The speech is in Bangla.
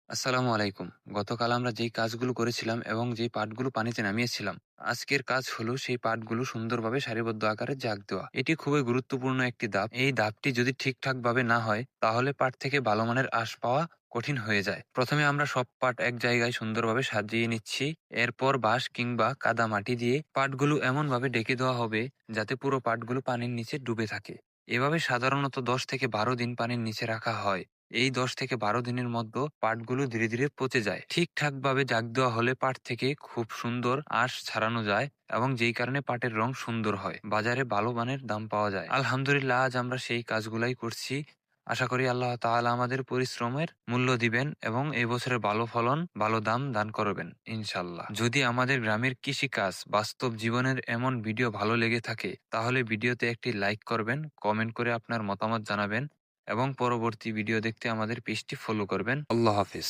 আসসালামু আলাইকুম। গতকাল আমরা যেই কাজগুলো করেছিলাম এবং যেই পাটগুলো পানিতে নামিয়েছিলাম, আজকের কাজ হলো সেই পাটগুলো সুন্দরভাবে সারিবদ্ধ আকারে জাগ দেওয়া। এটি খুবই গুরুত্বপূর্ণ একটি ধাপ। এই ধাপটি যদি ঠিকঠাকভাবে না হয়, তাহলে পাট থেকে ভালো মানের আঁশ পাওয়া কঠিন হয়ে যায়। প্রথমে আমরা সব পাট এক জায়গায় সুন্দরভাবে সাজিয়ে নিচ্ছি। এরপর বাঁশ কিংবা কাদা মাটি দিয়ে পাটগুলো এমনভাবে ঢেকে দেওয়া হবে যাতে পুরো পাটগুলো পানির নিচে ডুবে থাকে। এভাবে সাধারণত ১০ থেকে ১২ দিন পানির নিচে রাখা হয়। এই ১০ থেকে ১২ দিনের মধ্যে পাটগুলো ধীরে ধীরে পচে যায়। ঠিকঠাকভাবে জাগ দেওয়া হলে পাট থেকে খুব সুন্দর আঁশ ছাড়ানো যায় এবং যেই কারণে পাটের রং সুন্দর হয়। বাজারে ভালো মানের দাম পাওয়া যায়। আলহামদুলিল্লাহ, আজ আমরা সেই কাজগুলাই করছি। আশা করি আল্লাহ তাআলা আমাদের পরিশ্রমের মূল্য দিবেন এবং এই বছরের ভালো ফলন, ভালো দাম দান করবেন ইনশাআল্লাহ। যদি আমাদের গ্রামের কৃষিকাজ, বাস্তব জীবনের এমন ভিডিও ভালো লেগে থাকে, তাহলে ভিডিওতে একটি লাইক করবেন, কমেন্ট করে আপনার মতামত জানাবেন এবং পরবর্তী ভিডিও দেখতে আমাদের পেজটি ফলো করবেন। আল্লাহ হাফিজ।